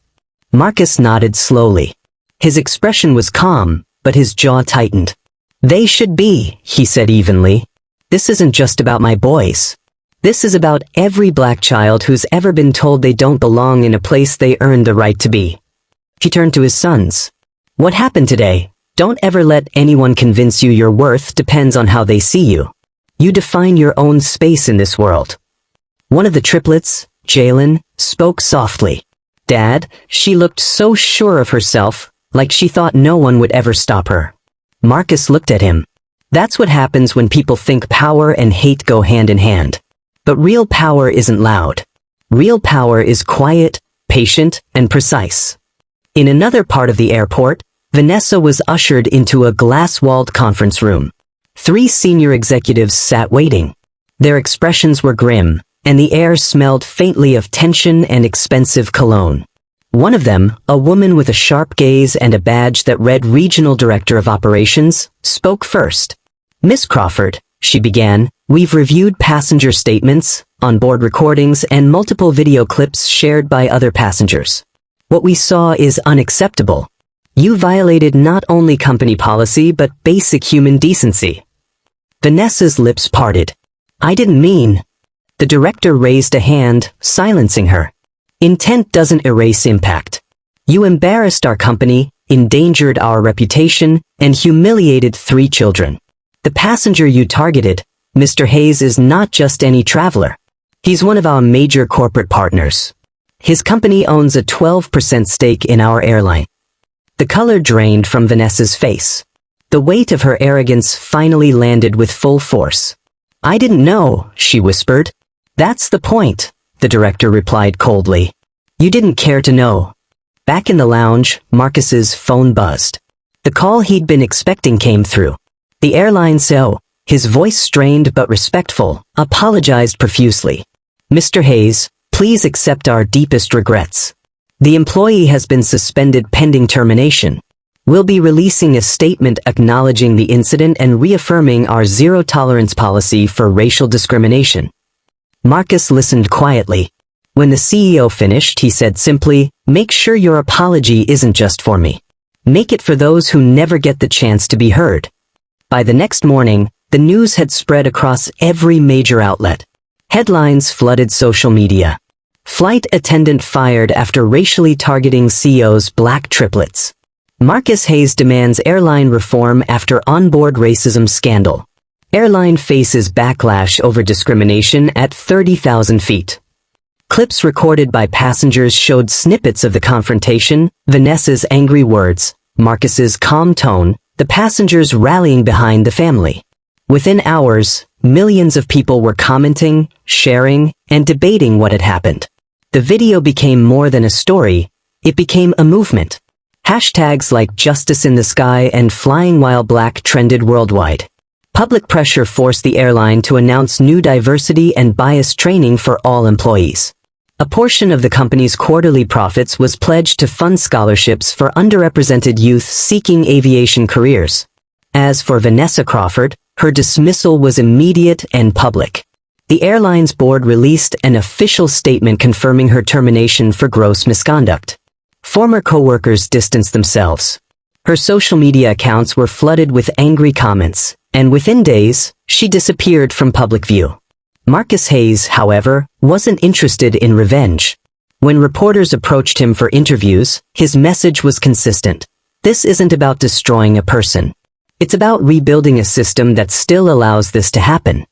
Marcus nodded slowly. His expression was calm, but his jaw tightened. "They should be," he said evenly. "This isn't just about my boys. This is about every black child who's ever been told they don't belong in a place they earned the right to be." He turned to his sons. "What happened today? Don't ever let anyone convince you your worth depends on how they see you. You define your own space in this world." One of the triplets, Jalen, spoke softly. "Dad," she looked so sure of herself, like she thought no one would ever stop her. Marcus looked at him. That's what happens when people think power and hate go hand in hand. But real power isn't loud. Real power is quiet, patient, and precise. In another part of the airport, Vanessa was ushered into a glass-walled conference room. 3 senior executives sat waiting. Their expressions were grim, and the air smelled faintly of tension and expensive cologne. One of them, a woman with a sharp gaze and a badge that read Regional Director of Operations, spoke first. "Miss Crawford," she began, "we've reviewed passenger statements, onboard recordings, and multiple video clips shared by other passengers. What we saw is unacceptable. You violated not only company policy but basic human decency." Vanessa's lips parted. "I didn't mean..." The director raised a hand, silencing her. "Intent doesn't erase impact. You embarrassed our company, endangered our reputation, and humiliated 3 children. The passenger you targeted, Mr. Hayes, is not just any traveler. He's one of our major corporate partners. His company owns a 12% stake in our airline. The color drained from Vanessa's face. The weight of her arrogance finally landed with full force. I didn't know, she whispered. That's the point, the director replied coldly. You didn't care to know. Back in the lounge, Marcus's phone buzzed. The call he'd been expecting came through. The airline CEO, his voice strained but respectful, apologized profusely. Mr. Hayes, please accept our deepest regrets. The employee has been suspended pending termination. We'll be releasing a statement acknowledging the incident and reaffirming our zero-tolerance policy for racial discrimination. Marcus listened quietly. When the CEO finished, he said simply, "Make sure your apology isn't just for me. Make it for those who never get the chance to be heard." By the next morning, the news had spread across every major outlet. Headlines flooded social media. Flight attendant fired after racially targeting CEO's black triplets. Marcus Hayes demands airline reform after onboard racism scandal. Airline faces backlash over discrimination at 30,000 feet. Clips recorded by passengers showed snippets of the confrontation, Vanessa's angry words, Marcus's calm tone, the passengers rallying behind the family. Within hours, millions of people were commenting, sharing, and debating what had happened. The video became more than a story, it became a movement. Hashtags like Justice in the Sky and Flying While Black trended worldwide. Public pressure forced the airline to announce new diversity and bias training for all employees. A portion of the company's quarterly profits was pledged to fund scholarships for underrepresented youth seeking aviation careers. As for Vanessa Crawford, her dismissal was immediate and public. The airline's board released an official statement confirming her termination for gross misconduct. Former co-workers distanced themselves. Her social media accounts were flooded with angry comments, and within days, she disappeared from public view. Marcus Hayes, however, wasn't interested in revenge. When reporters approached him for interviews, his message was consistent. This isn't about destroying a person. It's about rebuilding a system that still allows this to happen.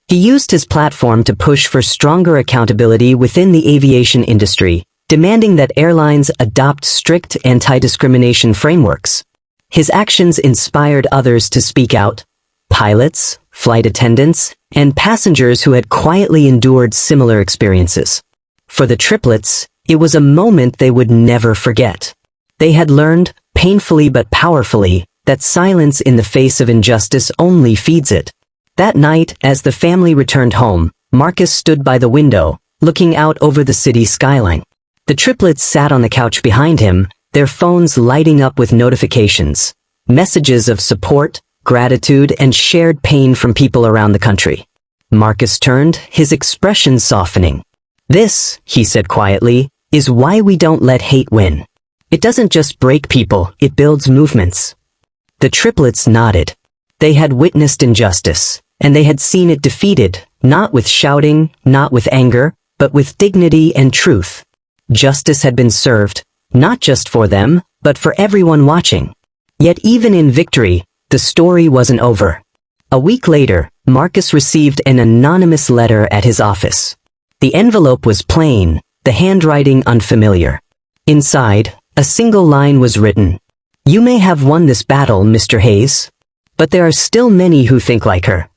He used his platform to push for stronger accountability within the aviation industry, demanding that airlines adopt strict anti-discrimination frameworks. His actions inspired others to speak out. Pilots, flight attendants, and passengers who had quietly endured similar experiences. For the triplets, it was a moment they would never forget. They had learned, painfully but powerfully, that silence in the face of injustice only feeds it. That night, as the family returned home, Marcus stood by the window, looking out over the city skyline. The triplets sat on the couch behind him, their phones lighting up with notifications, messages of support, gratitude, and shared pain from people around the country. Marcus turned, his expression softening. "This," he said quietly, "is why we don't let hate win. It doesn't just break people, it builds movements." The triplets nodded. They had witnessed injustice, and they had seen it defeated, not with shouting, not with anger, but with dignity and truth. Justice had been served, not just for them, but for everyone watching. Yet even in victory, the story wasn't over. A week later, Marcus received an anonymous letter at his office. The envelope was plain, the handwriting unfamiliar. Inside, a single line was written. "You may have won this battle, Mr. Hayes, but there are still many who think like her."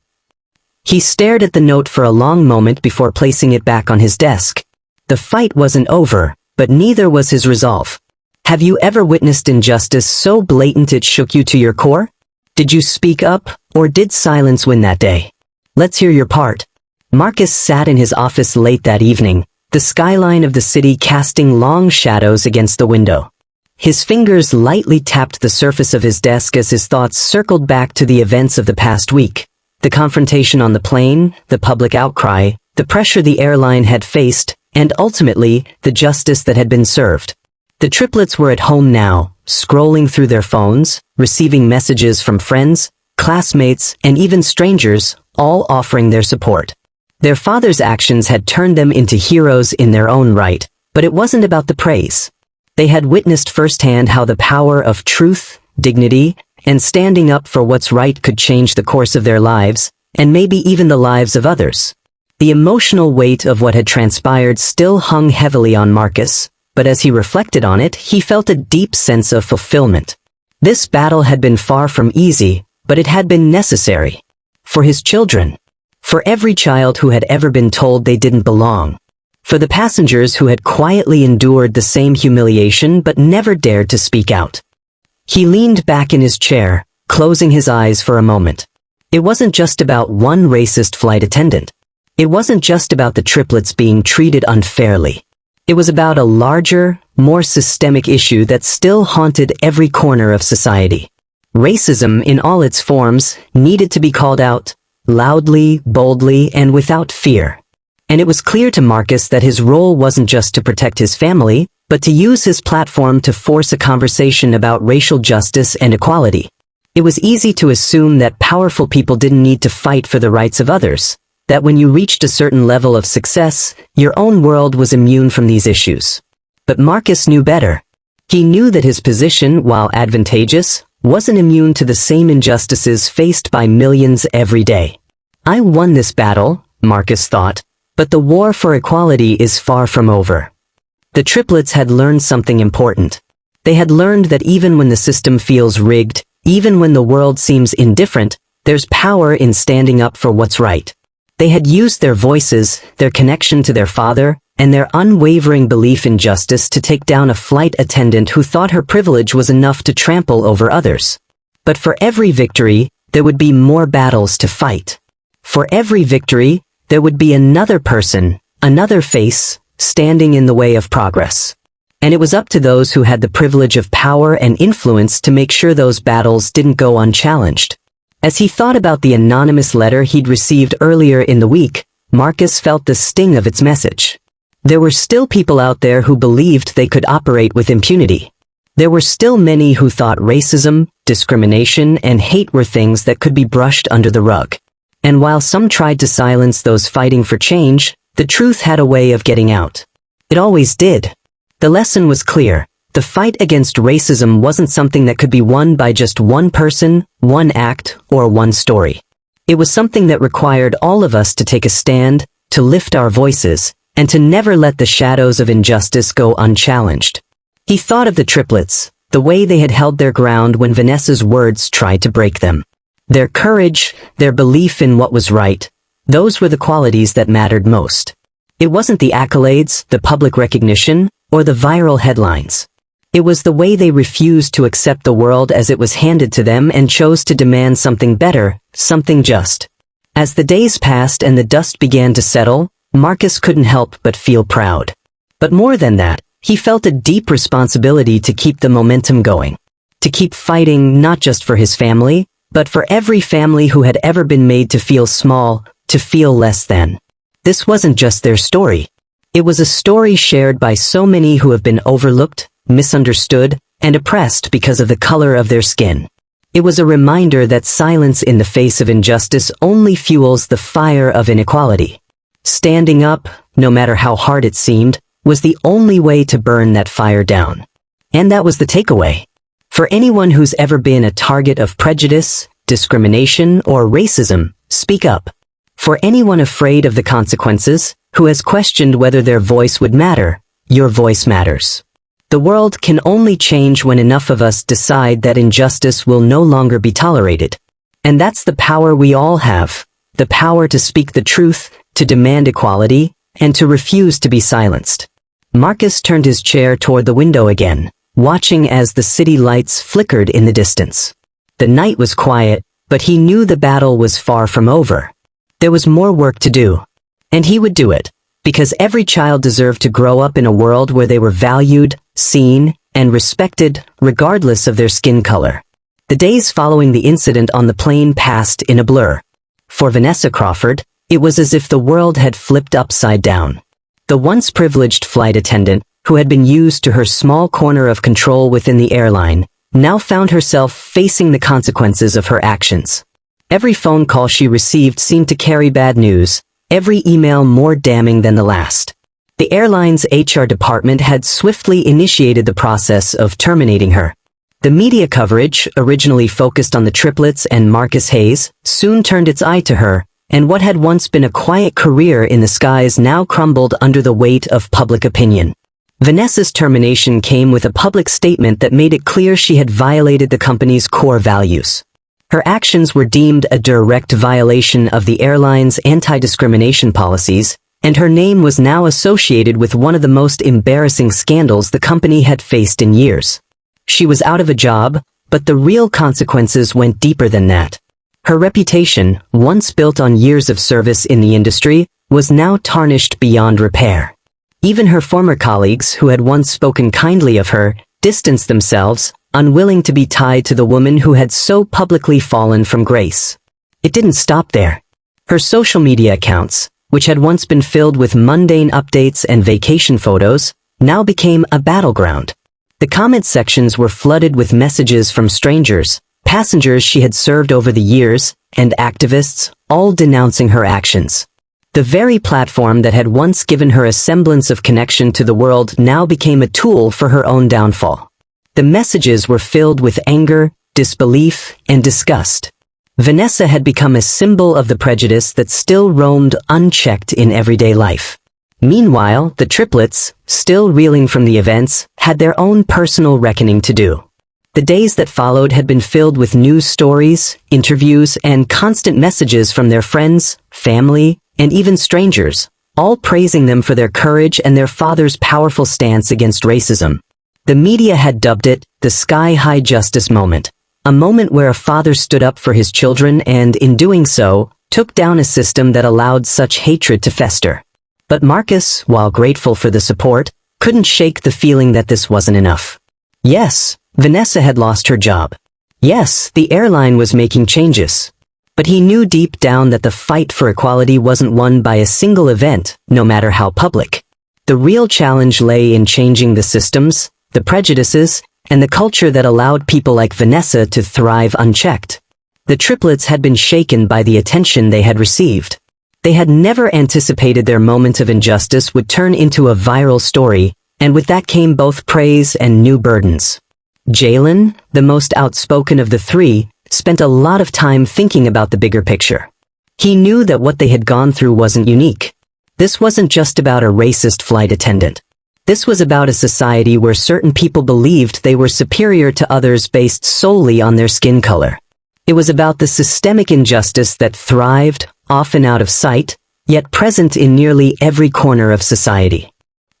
He stared at the note for a long moment before placing it back on his desk. The fight wasn't over, but neither was his resolve. Have you ever witnessed injustice so blatant it shook you to your core? Did you speak up, or did silence win that day? Let's hear your part. Marcus sat in his office late that evening, the skyline of the city casting long shadows against the window. His fingers lightly tapped the surface of his desk as his thoughts circled back to the events of the past week. The confrontation on the plane, the public outcry, the pressure the airline had faced, and ultimately, the justice that had been served. The triplets were at home now, scrolling through their phones, receiving messages from friends, classmates, and even strangers, all offering their support. Their father's actions had turned them into heroes in their own right, but it wasn't about the praise. They had witnessed firsthand how the power of truth, dignity, and standing up for what's right could change the course of their lives, and maybe even the lives of others. The emotional weight of what had transpired still hung heavily on Marcus, but as he reflected on it, he felt a deep sense of fulfillment. This battle had been far from easy, but it had been necessary. For his children. For every child who had ever been told they didn't belong. For the passengers who had quietly endured the same humiliation but never dared to speak out. He leaned back in his chair, closing his eyes for a moment. It wasn't just about one racist flight attendant. It wasn't just about the triplets being treated unfairly. It was about a larger, more systemic issue that still haunted every corner of society. Racism in all its forms needed to be called out, loudly, boldly, and without fear. And it was clear to Marcus that his role wasn't just to protect his family, but to use his platform to force a conversation about racial justice and equality. It was easy to assume that powerful people didn't need to fight for the rights of others, that when you reached a certain level of success, your own world was immune from these issues. But Marcus knew better. He knew that his position, while advantageous, wasn't immune to the same injustices faced by millions every day. I won this battle, Marcus thought, but the war for equality is far from over. The triplets had learned something important. They had learned that even when the system feels rigged, even when the world seems indifferent, there's power in standing up for what's right. They had used their voices, their connection to their father, and their unwavering belief in justice to take down a flight attendant who thought her privilege was enough to trample over others. But for every victory, there would be more battles to fight. For every victory, there would be another person, another face, standing in the way of progress. And it was up to those who had the privilege of power and influence to make sure those battles didn't go unchallenged. As he thought about the anonymous letter he'd received earlier in the week, Marcus felt the sting of its message. There were still people out there who believed they could operate with impunity. There were still many who thought racism, discrimination, and hate were things that could be brushed under the rug. And while some tried to silence those fighting for change, the truth had a way of getting out. It always did. The lesson was clear. The fight against racism wasn't something that could be won by just one person, one act, or one story. It was something that required all of us to take a stand, to lift our voices, and to never let the shadows of injustice go unchallenged. He thought of the triplets, the way they had held their ground when Vanessa's words tried to break them. Their courage, their belief in what was right, those were the qualities that mattered most. It wasn't the accolades, the public recognition, or the viral headlines. It was the way they refused to accept the world as it was handed to them and chose to demand something better, something just. As the days passed and the dust began to settle, Marcus couldn't help but feel proud. But more than that, he felt a deep responsibility to keep the momentum going. To keep fighting not just for his family, but for every family who had ever been made to feel small, to feel less than. This wasn't just their story. It was a story shared by so many who have been overlooked, misunderstood, and oppressed because of the color of their skin. It was a reminder that silence in the face of injustice only fuels the fire of inequality. Standing up, no matter how hard it seemed, was the only way to burn that fire down. And that was the takeaway. For anyone who's ever been a target of prejudice, discrimination, or racism, speak up. For anyone afraid of the consequences, who has questioned whether their voice would matter, your voice matters. The world can only change when enough of us decide that injustice will no longer be tolerated. And that's the power we all have, the power to speak the truth, to demand equality, and to refuse to be silenced. Marcus turned his chair toward the window again, watching as the city lights flickered in the distance. The night was quiet, but he knew the battle was far from over. There was more work to do. And he would do it, because every child deserved to grow up in a world where they were valued, seen, and respected, regardless of their skin color. The days following the incident on the plane passed in a blur. For Vanessa Crawford, it was as if the world had flipped upside down. The once privileged flight attendant, who had been used to her small corner of control within the airline, now found herself facing the consequences of her actions. Every phone call she received seemed to carry bad news, every email more damning than the last. The airline's HR department had swiftly initiated the process of terminating her. The media coverage, originally focused on the triplets and Marcus Hayes, soon turned its eye to her, and what had once been a quiet career in the skies now crumbled under the weight of public opinion. Vanessa's termination came with a public statement that made it clear she had violated the company's core values. Her actions were deemed a direct violation of the airline's anti-discrimination policies, and her name was now associated with one of the most embarrassing scandals the company had faced in years. She was out of a job, but the real consequences went deeper than that. Her reputation, once built on years of service in the industry, was now tarnished beyond repair. Even her former colleagues, who had once spoken kindly of her, distanced themselves, unwilling to be tied to the woman who had so publicly fallen from grace. It didn't stop there. Her social media accounts, which had once been filled with mundane updates and vacation photos, now became a battleground. The comment sections were flooded with messages from strangers, passengers she had served over the years, and activists, all denouncing her actions. The very platform that had once given her a semblance of connection to the world now became a tool for her own downfall. The messages were filled with anger, disbelief, and disgust. Vanessa had become a symbol of the prejudice that still roamed unchecked in everyday life. Meanwhile, the triplets, still reeling from the events, had their own personal reckoning to do. The days that followed had been filled with news stories, interviews, and constant messages from their friends, family, and even strangers, all praising them for their courage and their father's powerful stance against racism. The media had dubbed it the sky-high justice moment, a moment where a father stood up for his children and, in doing so, took down a system that allowed such hatred to fester. But Marcus, while grateful for the support, couldn't shake the feeling that this wasn't enough. Yes, Vanessa had lost her job. Yes, the airline was making changes. But he knew deep down that the fight for equality wasn't won by a single event, no matter how public. The real challenge lay in changing the systems, the prejudices, and the culture that allowed people like Vanessa to thrive unchecked. The triplets had been shaken by the attention they had received. They had never anticipated their moment of injustice would turn into a viral story, and with that came both praise and new burdens. Jalen, the most outspoken of the three, spent a lot of time thinking about the bigger picture. He knew that what they had gone through wasn't unique. This wasn't just about a racist flight attendant. This was about a society where certain people believed they were superior to others based solely on their skin color. It was about the systemic injustice that thrived, often out of sight, yet present in nearly every corner of society.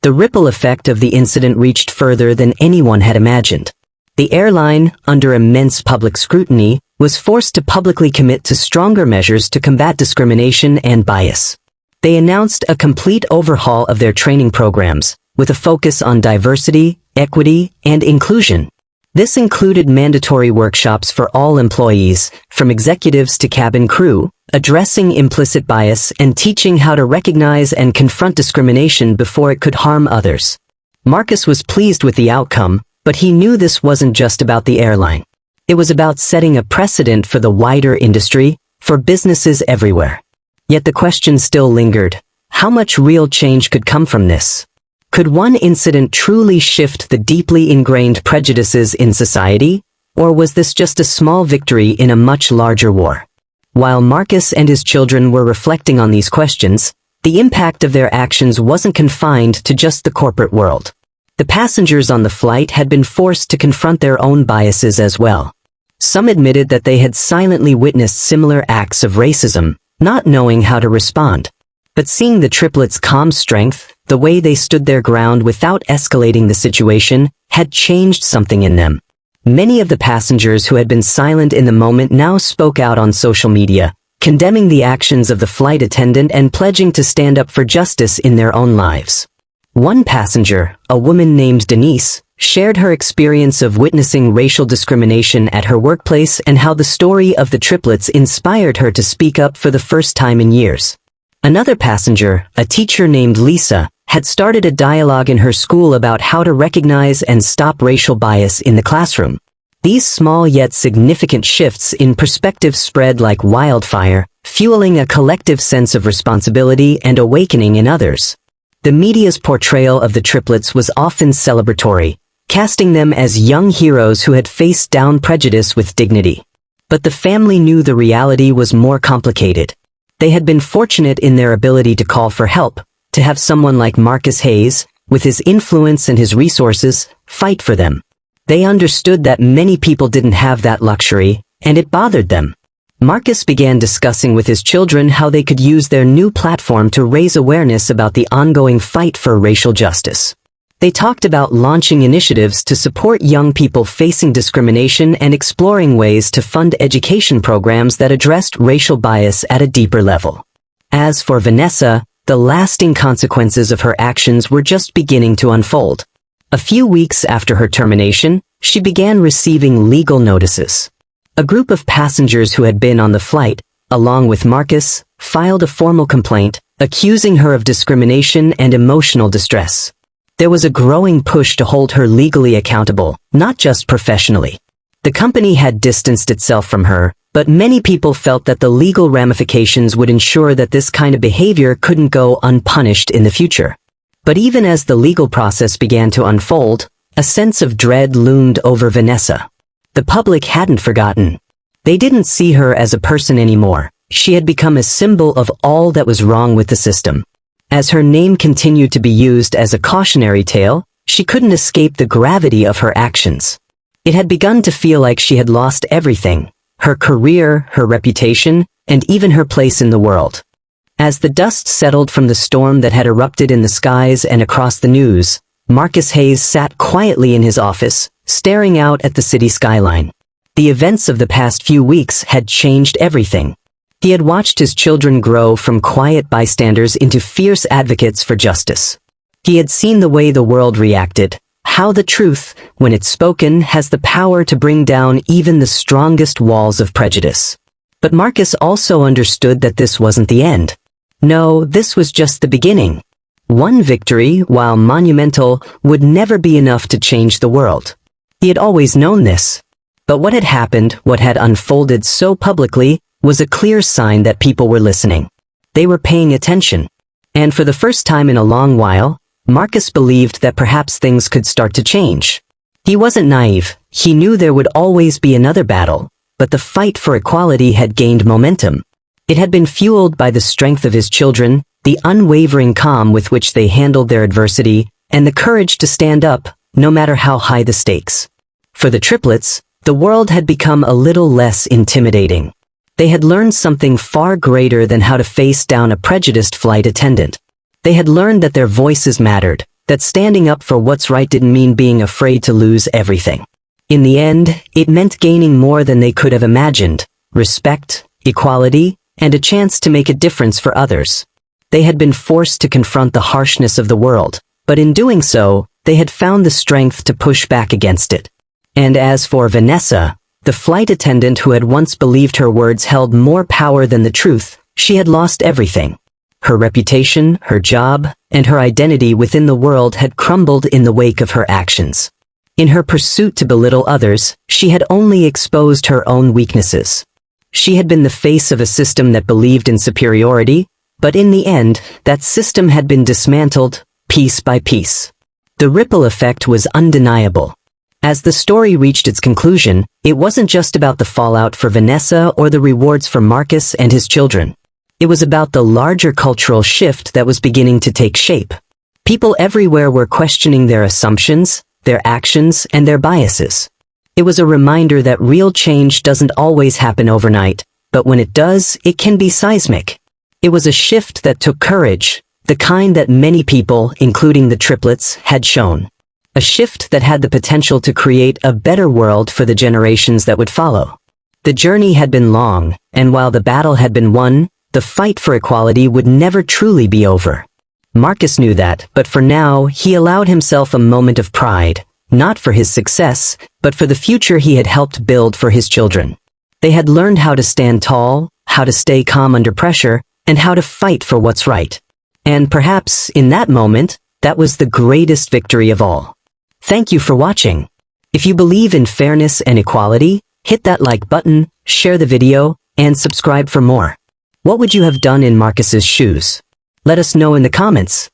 The ripple effect of the incident reached further than anyone had imagined. The airline, under immense public scrutiny, was forced to publicly commit to stronger measures to combat discrimination and bias. They announced a complete overhaul of their training programs, with a focus on diversity, equity, and inclusion. This included mandatory workshops for all employees, from executives to cabin crew, addressing implicit bias and teaching how to recognize and confront discrimination before it could harm others. Marcus was pleased with the outcome, but he knew this wasn't just about the airline. It was about setting a precedent for the wider industry, for businesses everywhere. Yet the question still lingered: how much real change could come from this? Could one incident truly shift the deeply ingrained prejudices in society, or was this just a small victory in a much larger war? While Marcus and his children were reflecting on these questions, the impact of their actions wasn't confined to just the corporate world. The passengers on the flight had been forced to confront their own biases as well. Some admitted that they had silently witnessed similar acts of racism, not knowing how to respond. But seeing the triplets' calm strength, the way they stood their ground without escalating the situation, had changed something in them. Many of the passengers who had been silent in the moment now spoke out on social media, condemning the actions of the flight attendant and pledging to stand up for justice in their own lives. One passenger, a woman named Denise, shared her experience of witnessing racial discrimination at her workplace and how the story of the triplets inspired her to speak up for the first time in years. Another passenger, a teacher named Lisa, had started a dialogue in her school about how to recognize and stop racial bias in the classroom. These small yet significant shifts in perspective spread like wildfire, fueling a collective sense of responsibility and awakening in others. The media's portrayal of the triplets was often celebratory, casting them as young heroes who had faced down prejudice with dignity. But the family knew the reality was more complicated. They had been fortunate in their ability to call for help, to have someone like Marcus Hayes, with his influence and his resources, fight for them. They understood that many people didn't have that luxury, and it bothered them. Marcus began discussing with his children how they could use their new platform to raise awareness about the ongoing fight for racial justice. They talked about launching initiatives to support young people facing discrimination and exploring ways to fund education programs that addressed racial bias at a deeper level. As for Vanessa, the lasting consequences of her actions were just beginning to unfold. A few weeks after her termination, she began receiving legal notices. A group of passengers who had been on the flight, along with Marcus, filed a formal complaint, accusing her of discrimination and emotional distress. There was a growing push to hold her legally accountable, not just professionally. The company had distanced itself from her, but many people felt that the legal ramifications would ensure that this kind of behavior couldn't go unpunished in the future. But even as the legal process began to unfold, a sense of dread loomed over Vanessa. The public hadn't forgotten. They didn't see her as a person anymore. She had become a symbol of all that was wrong with the system. As her name continued to be used as a cautionary tale, she couldn't escape the gravity of her actions. It had begun to feel like she had lost everything: her career, her reputation, and even her place in the world. As the dust settled from the storm that had erupted in the skies and across the news, Marcus Hayes sat quietly in his office, staring out at the city skyline. The events of the past few weeks had changed everything. He had watched his children grow from quiet bystanders into fierce advocates for justice. He had seen the way the world reacted, how the truth, when it's spoken, has the power to bring down even the strongest walls of prejudice. But Marcus also understood that this wasn't the end. No, this was just the beginning. One victory, while monumental, would never be enough to change the world. He had always known this. But what had happened, what had unfolded so publicly, was a clear sign that people were listening. They were paying attention. And for the first time in a long while, Marcus believed that perhaps things could start to change. He wasn't naive. He knew there would always be another battle, but the fight for equality had gained momentum. It had been fueled by the strength of his children, the unwavering calm with which they handled their adversity, and the courage to stand up, no matter how high the stakes. For the triplets, the world had become a little less intimidating. They had learned something far greater than how to face down a prejudiced flight attendant. They had learned that their voices mattered, that standing up for what's right didn't mean being afraid to lose everything. In the end, it meant gaining more than they could have imagined: respect, equality, and a chance to make a difference for others. They had been forced to confront the harshness of the world, but in doing so, they had found the strength to push back against it. And as for Vanessa, the flight attendant who had once believed her words held more power than the truth, she had lost everything. Her reputation, her job, and her identity within the world had crumbled in the wake of her actions. In her pursuit to belittle others, she had only exposed her own weaknesses. She had been the face of a system that believed in superiority, but in the end, that system had been dismantled, piece by piece. The ripple effect was undeniable. As the story reached its conclusion, it wasn't just about the fallout for Vanessa or the rewards for Marcus and his children. It was about the larger cultural shift that was beginning to take shape. People everywhere were questioning their assumptions, their actions, and their biases. It was a reminder that real change doesn't always happen overnight, but when it does, it can be seismic. It was a shift that took courage, the kind that many people, including the triplets, had shown. A shift that had the potential to create a better world for the generations that would follow. The journey had been long, and while the battle had been won, the fight for equality would never truly be over. Marcus knew that, but for now, he allowed himself a moment of pride, not for his success, but for the future he had helped build for his children. They had learned how to stand tall, how to stay calm under pressure, and how to fight for what's right. And perhaps, in that moment, that was the greatest victory of all. Thank you for watching. If you believe in fairness and equality, hit that like button, share the video, and subscribe for more. What would you have done in Marcus's shoes? Let us know in the comments.